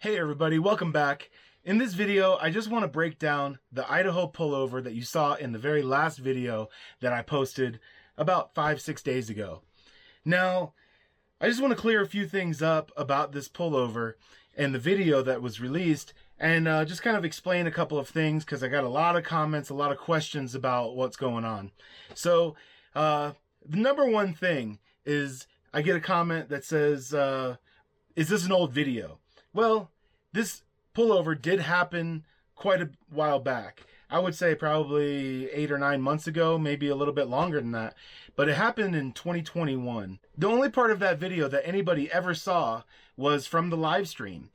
Hey everybody, welcome back. In this video, I just want to break down the Idaho pullover that you saw in the very last video that I posted about 5-6 days ago. Now, I just want to clear a few things up about this pullover and the video that was released, and just kind of explain a couple of things because I got a lot of comments, a lot of questions about what's going on. So, the number one thing is I get a comment that says, is this an old video? Well, this pullover did happen quite a while back. I would say probably 8 or 9 months ago, maybe a little bit longer than that. But it happened in 2021. The only part of that video that anybody ever saw was from the live stream.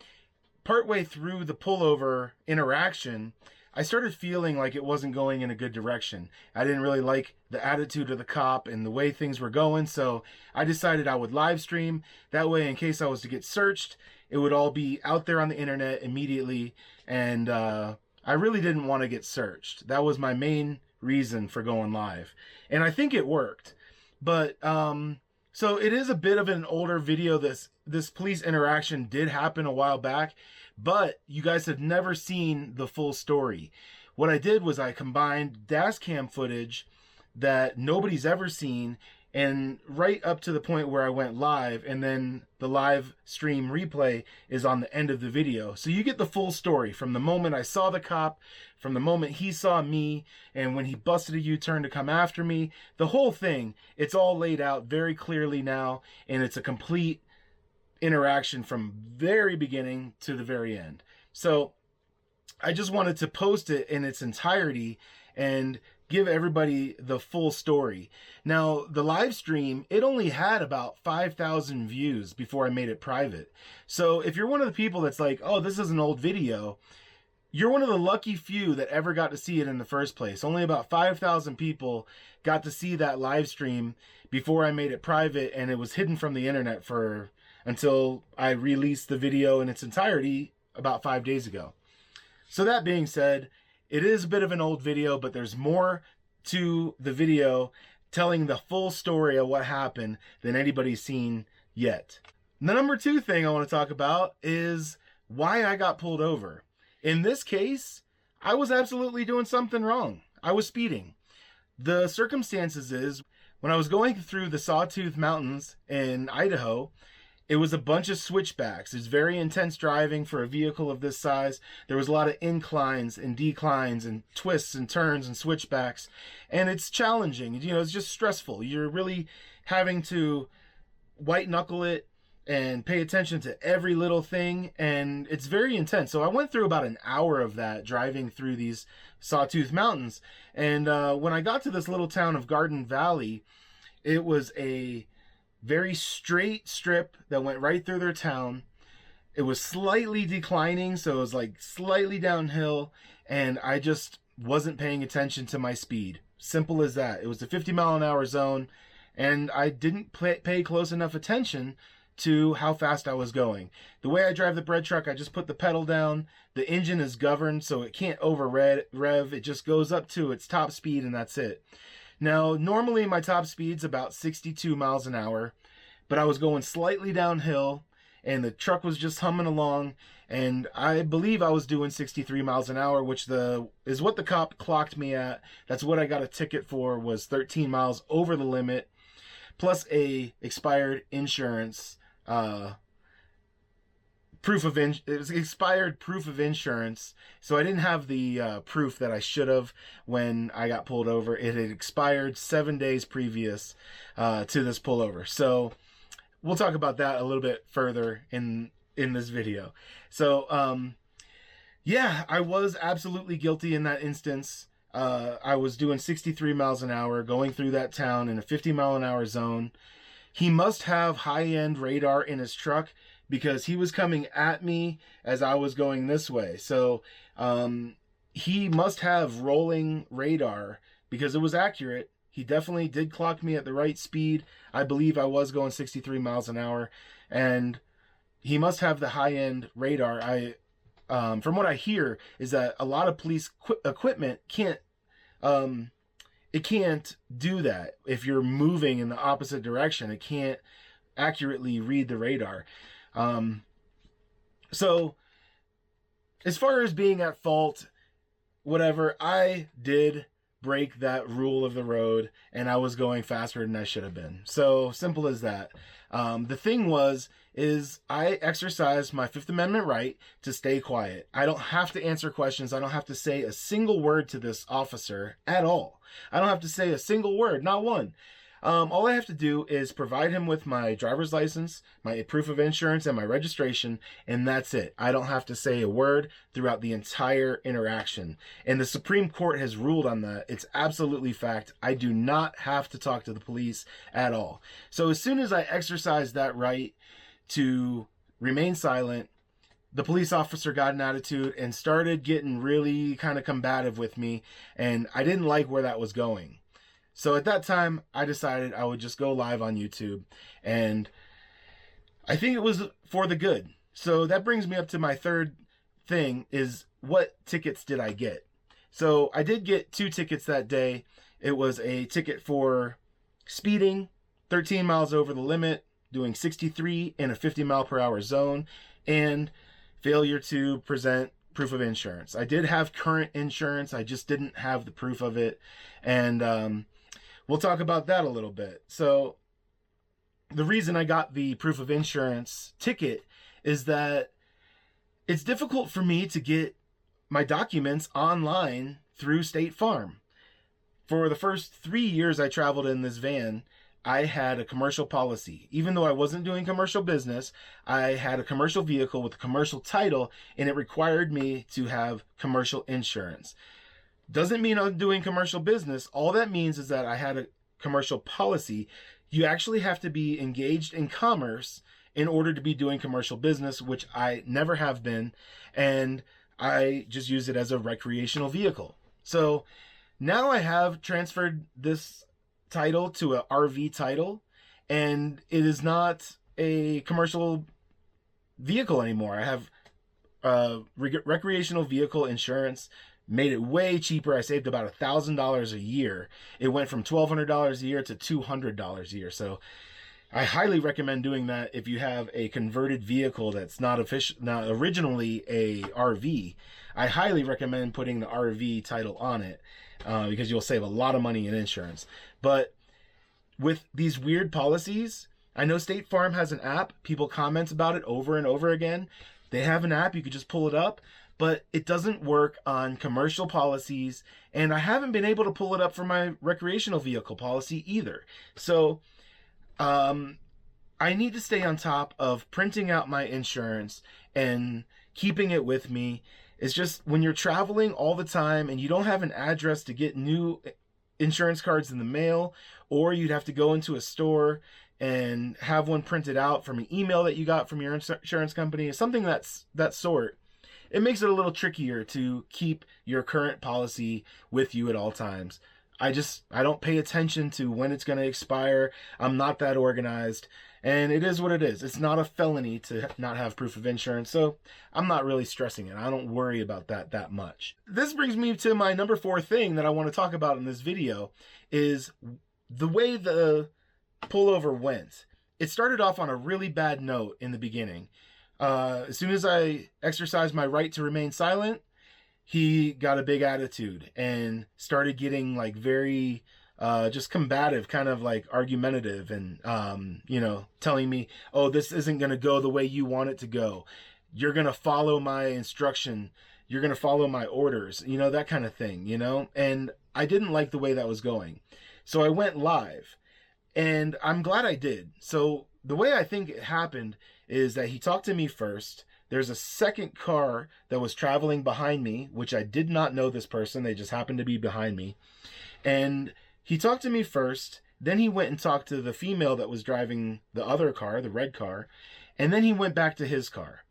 Partway through the pullover interaction, I started feeling like it wasn't going in a good direction. I didn't really like the attitude of the cop and the way things were going, so I decided I would live stream. That way, in case I was to get searched, it would all be out there on the internet immediately, and I really didn't want to get searched. That was my main reason for going live, and I think it worked. But so it is a bit of an older video. This police interaction did happen a while back, but you guys have never seen the full story. What I did was I combined dashcam footage that nobody's ever seen, and right up to the point where I went live, and then the live stream replay is on the end of the video. So you get the full story from the moment I saw the cop, from the moment he saw me, and when he busted a U-turn to come after me. The whole thing, it's all laid out very clearly now, and it's a complete interaction from very beginning to the very end. So I just wanted to post it in its entirety and give everybody the full story. Now, the live stream, it only had about 5,000 views before I made it private. So if you're one of the people that's like, oh, this is an old video, you're one of the lucky few that ever got to see it in the first place. Only about 5,000 people got to see that live stream before I made it private, and it was hidden from the internet until I released the video in its entirety about 5 days ago. So that being said, it is a bit of an old video, but there's more to the video telling the full story of what happened than anybody's seen yet. The number two thing I want to talk about is why I got pulled over. In this case, I was absolutely doing something wrong. I was speeding. The circumstances is, when I was going through the Sawtooth Mountains in Idaho, it was a bunch of switchbacks. It's very intense driving for a vehicle of this size. There was a lot of inclines and declines and twists and turns and switchbacks. And it's challenging. You know, it's just stressful. You're really having to white knuckle it and pay attention to every little thing. And it's very intense. So I went through about an hour of that driving through these Sawtooth Mountains. And when I got to this little town of Garden Valley, it was a very straight strip that went right through their town. It was slightly declining, so it was like slightly downhill, and I just wasn't paying attention to my speed. Simple as that. It was a 50-mile-an-hour zone, and I didn't pay close enough attention to how fast I was going. The way I drive the Breadtrucker, I just put the pedal down. The engine is governed, so it can't over-rev. It just goes up to its top speed, and that's it. Now, normally my top speed's about 62 miles an hour, but I was going slightly downhill, and the truck was just humming along, and I believe I was doing 63 miles an hour, which is what the cop clocked me at. That's what I got a ticket for, was 13 miles over the limit, plus a expired insurance, it was expired proof of insurance, so I didn't have the proof that I should have when I got pulled over. It had expired 7 days previous to this pullover. So we'll talk about that a little bit further in this video. So yeah, I was absolutely guilty in that instance. I was doing 63 miles an hour going through that town in a 50-mile-an-hour zone. He must have high-end radar in his truck, because he was coming at me as I was going this way. So he must have rolling radar, because it was accurate. He definitely did clock me at the right speed. I believe I was going 63 miles an hour, and he must have the high-end radar. From what I hear is that a lot of police equipment can't do that. If you're moving in the opposite direction, it can't accurately read the radar. So as far as being at fault, whatever, I did break that rule of the road, and I was going faster than I should have been. So simple as that. The thing is I exercised my Fifth Amendment right to stay quiet. I don't have to answer questions. I don't have to say a single word to this officer at all. I don't have to say a single word, not one. All I have to do is provide him with my driver's license, my proof of insurance, and my registration, and that's it. I don't have to say a word throughout the entire interaction. And the Supreme Court has ruled on that. It's absolutely fact. I do not have to talk to the police at all. So as soon as I exercised that right to remain silent, the police officer got an attitude and started getting really kind of combative with me, and I didn't like where that was going. So at that time, I decided I would just go live on YouTube, and I think it was for the good. So that brings me up to my third thing, is what tickets did I get? So I did get 2 tickets that day. It was a ticket for speeding, 13 miles over the limit, doing 63 in a 50-mile-per-hour zone, and failure to present proof of insurance. I did have current insurance. I just didn't have the proof of it. And we'll talk about that a little bit. So the reason I got the proof of insurance ticket is that it's difficult for me to get my documents online through State Farm. For the first 3 years I traveled in this van, I had a commercial policy. Even though I wasn't doing commercial business, I had a commercial vehicle with a commercial title, and it required me to have commercial insurance. Doesn't mean I'm doing commercial business. All that means is that I had a commercial policy. You actually have to be engaged in commerce in order to be doing commercial business, which I never have been, and I just use it as a recreational vehicle. So now I have transferred this title to a RV title, and it is not a commercial vehicle anymore. I have recreational vehicle insurance. Made it way cheaper. I saved about $1,000 a year. It went from $1,200 a year to $200 a year. So I highly recommend doing that if you have a converted vehicle that's not originally a RV. I highly recommend putting the RV title on it because you'll save a lot of money in insurance. But with these weird policies, I know State Farm has an app. People comment about it over and over again. They have an app. You could just pull it up. But it doesn't work on commercial policies, and I haven't been able to pull it up for my recreational vehicle policy either. So I need to stay on top of printing out my insurance and keeping it with me. It's just when you're traveling all the time and you don't have an address to get new insurance cards in the mail, or you'd have to go into a store and have one printed out from an email that you got from your insurance company, something that sort. It makes it a little trickier to keep your current policy with you at all times. I don't pay attention to when it's going to expire. I'm not that organized, and it is what it is. It's not a felony to not have proof of insurance, so I'm not really stressing it. I don't worry about that much. This brings me to my number 4 thing that I want to talk about in this video, is the way the pullover went. It started off on a really bad note in the beginning. As soon as I exercised my right to remain silent, he got a big attitude and started getting like very just combative, kind of like argumentative, and telling me, oh, this isn't going to go the way you want it to go. You're going to follow my instruction. You're going to follow my orders, that kind of thing, and I didn't like the way that was going. So I went live, and I'm glad I did. So the way I think it happened is that he talked to me first. There's a second car that was traveling behind me, which I did not know this person. They just happened to be behind me. And he talked to me first. Then he went and talked to the female that was driving the other car, the red car. And then he went back to his car.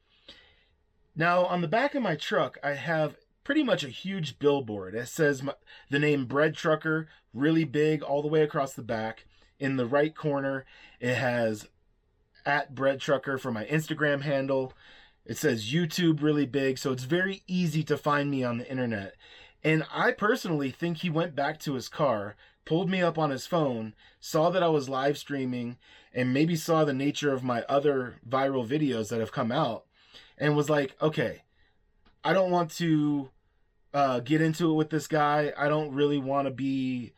Now, on the back of my truck, I have pretty much a huge billboard. It says the name Breadtrucker really big all the way across the back. In the right corner, it has @Breadtrucker for my Instagram handle. It says YouTube really big, so it's very easy to find me on the internet. And I personally think he went back to his car, pulled me up on his phone, saw that I was live streaming, and maybe saw the nature of my other viral videos that have come out, and was like, okay, I don't want to get into it with this guy. I don't really want to be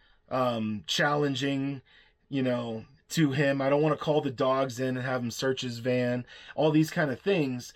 challenging, you know, to him. I don't want to call the dogs in and have him search his van, all these kind of things.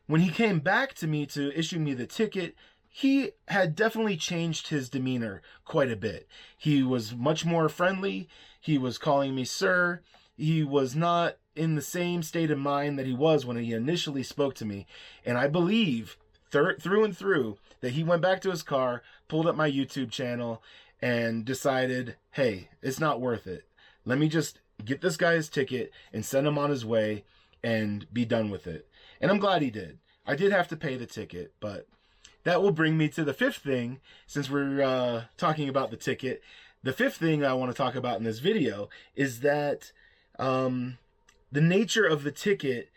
When he came back to me to issue me the ticket, he had definitely changed his demeanor quite a bit. He was much more friendly. He was calling me sir. He was not in the same state of mind that he was when he initially spoke to me. And I believe through and through that he went back to his car, pulled up my YouTube channel, and decided, hey, it's not worth it. Let me just get this guy his ticket and send him on his way and be done with it. And I'm glad he did. I did have to pay the ticket, but that will bring me to the fifth thing, since we're talking about the ticket. The fifth thing I want to talk about in this video is that the nature of the ticket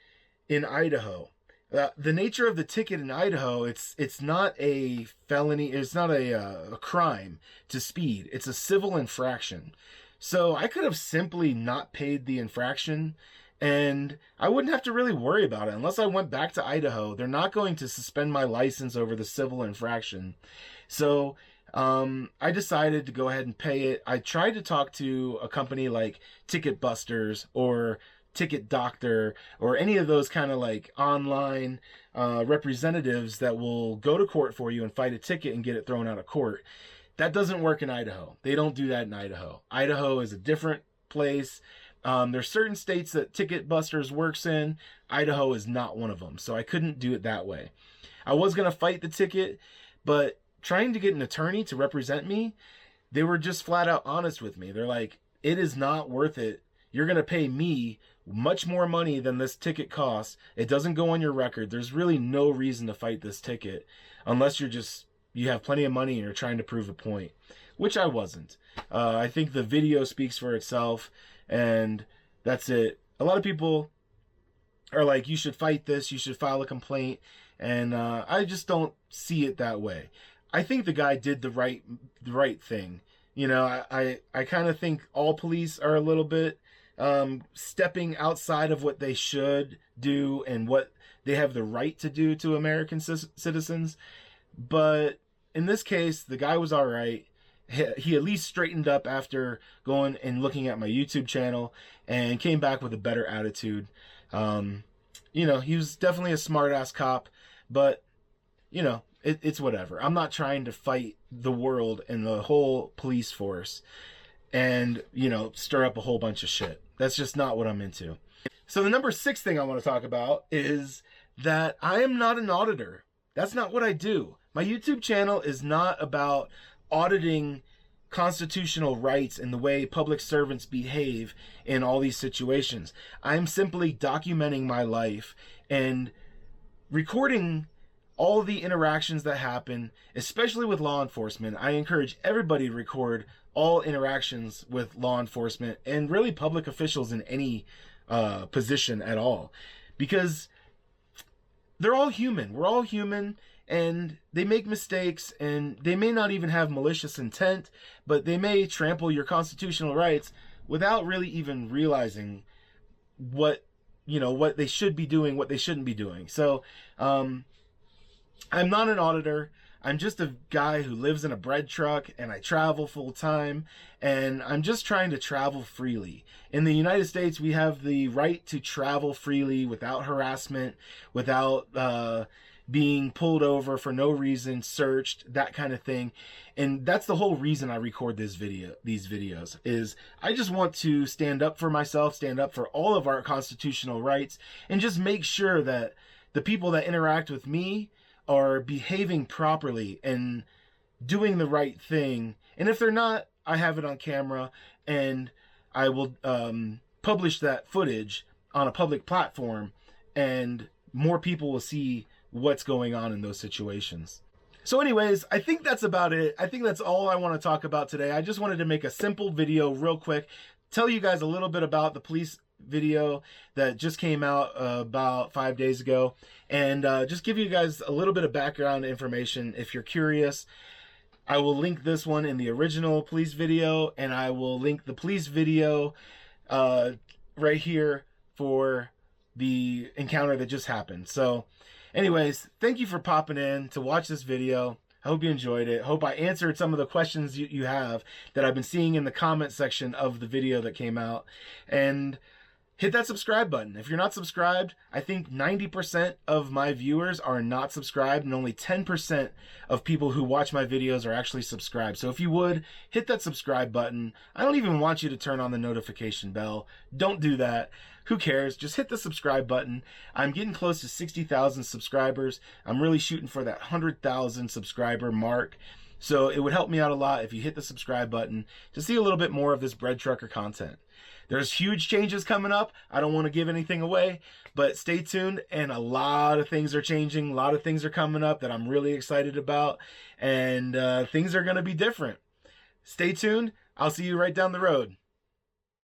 in Idaho. The nature of the ticket in Idaho, it's not a felony, it's not a crime to speed. It's a civil infraction. So I could have simply not paid the infraction, and I wouldn't have to really worry about it. Unless I went back to Idaho, they're not going to suspend my license over the civil infraction. So I decided to go ahead and pay it. I tried to talk to a company like Ticket Busters or Ticket Doctor or any of those kind of like online representatives that will go to court for you and fight a ticket and get it thrown out of court. That doesn't work in Idaho. They don't do that in Idaho. Idaho is a different place. There's certain states that Ticket Busters works in. Idaho is not one of them. So I couldn't do it that way. I was going to fight the ticket, but trying to get an attorney to represent me, they were just flat out honest with me. They're like, it is not worth it. You're going to pay me much more money than this ticket costs. It doesn't go on your record. There's really no reason to fight this ticket unless you have plenty of money and you're trying to prove a point, which I wasn't. I think the video speaks for itself, and that's it. A lot of people are like, you should fight this, you should file a complaint, and I just don't see it that way. I think the guy did the right thing. You know, I kind of think all police are a little bit stepping outside of what they should do and what they have the right to do to American citizens. But in this case, the guy was all right. He at least straightened up after going and looking at my YouTube channel and came back with a better attitude. You know, he was definitely a smart-ass cop, but, you know, it's whatever. I'm not trying to fight the world and the whole police force and, you know, stir up a whole bunch of shit. That's just not what I'm into. So the number 6 thing I want to talk about is that I am not an auditor. That's not what I do. My YouTube channel is not about auditing constitutional rights and the way public servants behave in all these situations. I'm simply documenting my life and recording all the interactions that happen, especially with law enforcement. I encourage everybody to record all interactions with law enforcement and really public officials in any position at all, because they're all human. We're all human, and they make mistakes, and they may not even have malicious intent, but they may trample your constitutional rights without really even realizing what they should be doing, what they shouldn't be doing. So I'm not an auditor. I'm just a guy who lives in a bread truck, and I travel full time, and I'm just trying to travel freely. In the United States, we have the right to travel freely without harassment, without being pulled over for no reason, searched, that kind of thing. And that's the whole reason I record these videos, is I just want to stand up for myself, stand up for all of our constitutional rights, and just make sure that the people that interact with me are behaving properly and doing the right thing. And if they're not, I have it on camera, and I will publish that footage on a public platform, and more people will see what's going on in those situations. So anyways, I think that's about it. I think that's all I want to talk about today. I just wanted to make a simple video real quick, tell you guys a little bit about the police video that just came out about 5 days ago, and just give you guys a little bit of background information if you're curious. I will link this one in the original police video, and I will link the police video right here for the encounter that just happened. So Anyways, thank you for popping in to watch this video. I hope you enjoyed it. Hope I answered some of the questions you have that I've been seeing in the comment section of the video that came out. And hit that subscribe button. If you're not subscribed, I think 90% of my viewers are not subscribed and only 10% of people who watch my videos are actually subscribed. So if you would, hit that subscribe button. I don't even want you to turn on the notification bell. Don't do that. Who cares? Just hit the subscribe button. I'm getting close to 60,000 subscribers. I'm really shooting for that 100,000 subscriber mark. So it would help me out a lot if you hit the subscribe button to see a little bit more of this Breadtrucker content. There's huge changes coming up. I don't want to give anything away, but stay tuned, and a lot of things are changing. A lot of things are coming up that I'm really excited about, and things are going to be different. Stay tuned. I'll see you right down the road.